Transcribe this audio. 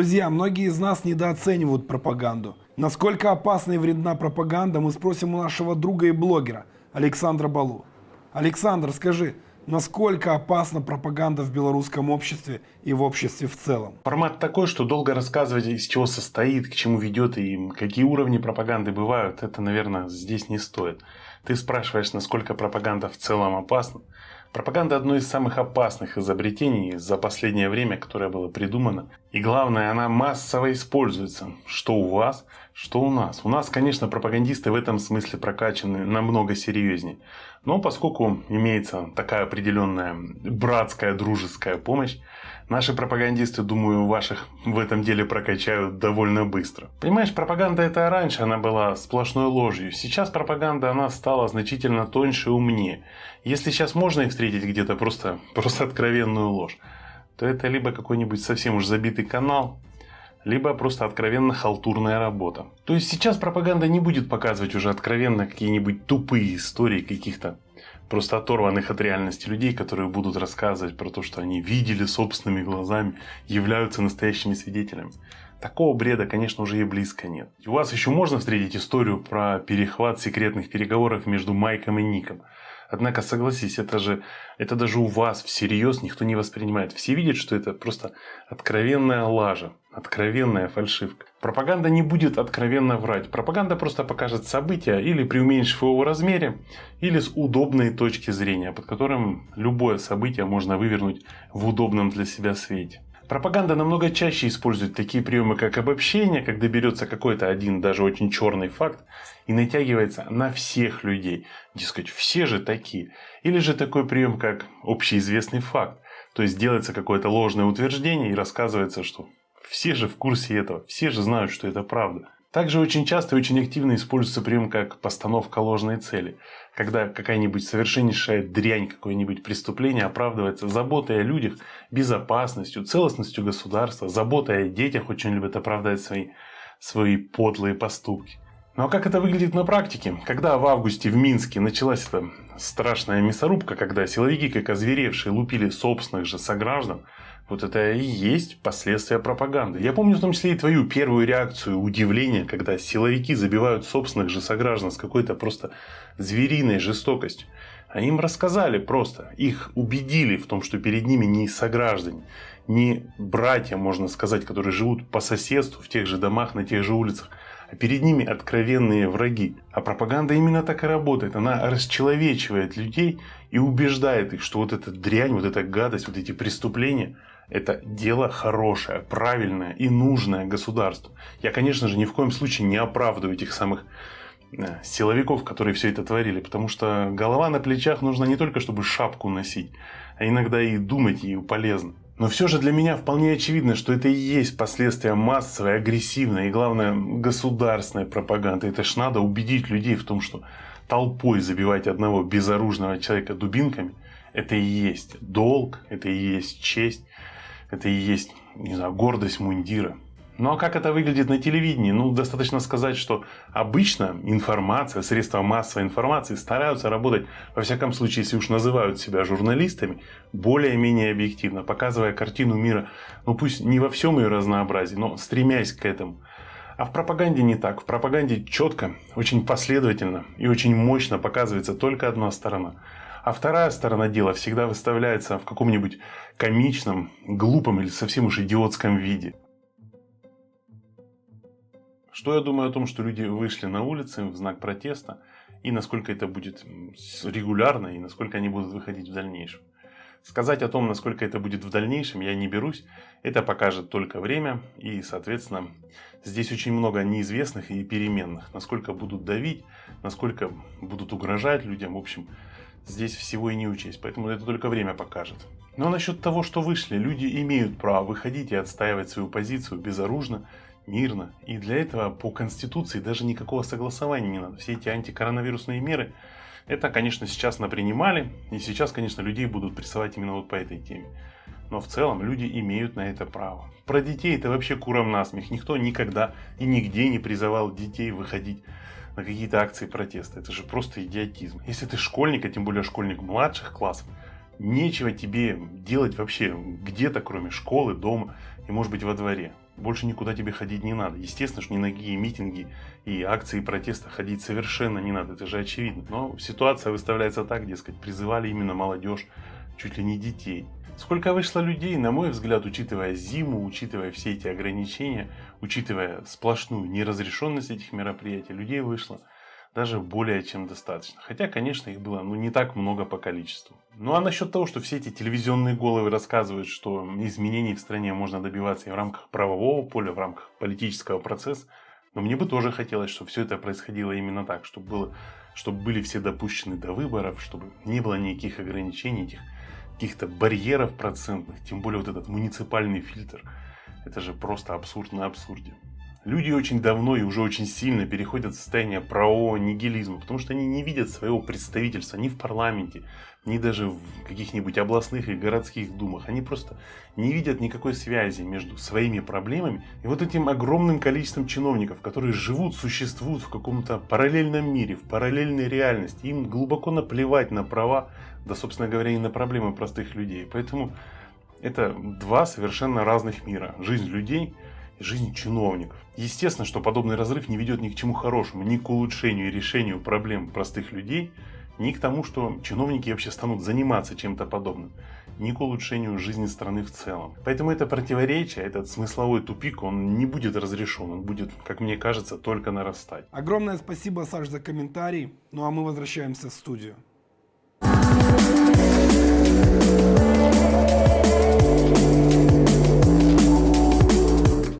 Друзья, многие из нас недооценивают пропаганду. Насколько опасна и вредна пропаганда, мы спросим у нашего друга и блогера Александра Балу. Александр, скажи, насколько опасна пропаганда в белорусском обществе и в обществе в целом? Формат такой, что долго рассказывать, из чего состоит, к чему ведет и какие уровни пропаганды бывают, это, наверное, здесь не стоит. Ты спрашиваешь, насколько пропаганда в целом опасна. Пропаганда – одно из самых опасных изобретений за последнее время, которое было придумано. И главное, она массово используется. Что у вас, что у нас. У нас, конечно, пропагандисты в этом смысле прокачаны намного серьезнее. Но поскольку имеется такая определенная братская, дружеская помощь, наши пропагандисты, думаю, ваших в этом деле прокачают довольно быстро. Понимаешь, пропаганда это раньше, она была сплошной ложью. Сейчас пропаганда, она стала значительно тоньше и умнее. Если сейчас можно их встретить где-то просто откровенную ложь, то это либо какой-нибудь совсем уж забитый канал, либо просто откровенно халтурная работа. То есть сейчас пропаганда не будет показывать уже откровенно какие-нибудь тупые истории каких-то просто оторванных от реальности людей, которые будут рассказывать про то, что они видели собственными глазами, являются настоящими свидетелями. Такого бреда, конечно, уже и близко нет. У вас еще можно встретить историю про перехват секретных переговоров между Майком и Ником. Однако, согласись, это даже у вас всерьез никто не воспринимает. Все видят, что это просто откровенная лажа, откровенная фальшивка. Пропаганда не будет откровенно врать. Пропаганда просто покажет события или преуменьшив его в размере, или с удобной точки зрения, под которым любое событие можно вывернуть в удобном для себя свете. Пропаганда намного чаще использует такие приемы, как обобщение, когда берется какой-то один, даже очень черный факт и натягивается на всех людей. Дескать, все же такие. Или же такой прием, как общеизвестный факт. То есть делается какое-то ложное утверждение и рассказывается, что все же в курсе этого, все же знают, что это правда. Также очень часто и очень активно используется прием как постановка ложной цели. Когда какая-нибудь совершеннейшая дрянь, какое-нибудь преступление оправдывается заботой о людях, безопасностью, целостностью государства, заботой о детях, очень любят оправдать свои подлые поступки. Ну а как это выглядит на практике? Когда в августе в Минске началась эта страшная мясорубка, когда силовики, как озверевшие, лупили собственных же сограждан, вот это и есть последствия пропаганды. Я помню в том числе и твою первую реакцию удивления, когда силовики забивают собственных же сограждан с какой-то просто звериной жестокостью. А им рассказали просто, их убедили в том, что перед ними не сограждане, не братья, можно сказать, которые живут по соседству, в тех же домах, на тех же улицах, а перед ними откровенные враги. А пропаганда именно так и работает. Она расчеловечивает людей и убеждает их, что вот эта дрянь, вот эта гадость, вот эти преступления – это дело хорошее, правильное и нужное государству. Я, конечно же, ни в коем случае не оправдываю этих самых силовиков, которые все это творили. Потому что голова на плечах нужна не только, чтобы шапку носить, а иногда и думать ею полезно. Но все же для меня вполне очевидно, что это и есть последствия массовой, агрессивной и, главное, государственной пропаганды. Это ж надо убедить людей в том, что толпой забивать одного безоружного человека дубинками – это и есть долг, это и есть честь, это и есть, не знаю, гордость мундира. Ну а как это выглядит на телевидении? Ну, достаточно сказать, что обычно информация, средства массовой информации стараются работать, во всяком случае, если уж называют себя журналистами, более-менее объективно, показывая картину мира, ну пусть не во всем ее разнообразии, но стремясь к этому. А в пропаганде не так. В пропаганде четко, очень последовательно и очень мощно показывается только одна сторона. А вторая сторона дела всегда выставляется в каком-нибудь комичном, глупом или совсем уж идиотском виде. Что я думаю о том, что люди вышли на улицы в знак протеста, и насколько это будет регулярно, и насколько они будут выходить в дальнейшем. Сказать о том, насколько это будет в дальнейшем, я не берусь. Это покажет только время, и, соответственно, здесь очень много неизвестных и переменных. Насколько будут давить, насколько будут угрожать людям, в общем, здесь всего и не учесть, поэтому это только время покажет. Но насчет того, что вышли, люди имеют право выходить и отстаивать свою позицию безоружно, мирно. И для этого по Конституции даже никакого согласования не надо. Все эти антикоронавирусные меры, это, конечно, сейчас напринимали. И сейчас, конечно, людей будут прессовать именно вот по этой теме. Но в целом люди имеют на это право. Про детей это вообще курам насмех. Никто никогда и нигде не призывал детей выходить на какие-то акции протеста. Это же просто идиотизм. Если ты школьник, а тем более школьник младших классов, нечего тебе делать вообще где-то, кроме школы, дома и, может быть, во дворе. больше никуда тебе ходить не надо. Естественно, что ни на какие митинги и акции протеста ходить совершенно не надо, это же очевидно. Но ситуация выставляется так, дескать, призывали именно молодежь, чуть ли не детей. Сколько вышло людей, на мой взгляд, учитывая зиму, учитывая все эти ограничения, учитывая сплошную неразрешенность этих мероприятий, людей вышло даже более чем достаточно. Хотя, конечно, их было не так много по количеству. Ну а насчет того, что все эти телевизионные головы рассказывают, что изменений в стране можно добиваться и в рамках правового поля, в рамках политического процесса, но мне бы тоже хотелось, чтобы все это происходило именно так, чтобы были все допущены до выборов, чтобы не было никаких ограничений, этих каких-то барьеров процентных, тем более вот этот муниципальный фильтр. Это же просто абсурд на абсурде. Люди очень давно и уже очень сильно переходят в состояние правового нигилизма, потому что они не видят своего представительства ни в парламенте, ни даже в каких-нибудь областных и городских думах. Они просто не видят никакой связи между своими проблемами и вот этим огромным количеством чиновников, которые живут, существуют в каком-то параллельном мире, в параллельной реальности. Им глубоко наплевать на права, да, собственно говоря, и на проблемы простых людей. Поэтому это два совершенно разных мира. Жизнь людей и жизнь чиновников. Естественно, что подобный разрыв не ведет ни к чему хорошему, ни к улучшению и решению проблем простых людей, ни к тому, что чиновники вообще станут заниматься чем-то подобным, ни к улучшению жизни страны в целом. Поэтому это противоречие, этот смысловой тупик, он не будет разрешен, он будет, как мне кажется, только нарастать. Огромное спасибо, Саш, за комментарий. Ну а мы возвращаемся в студию.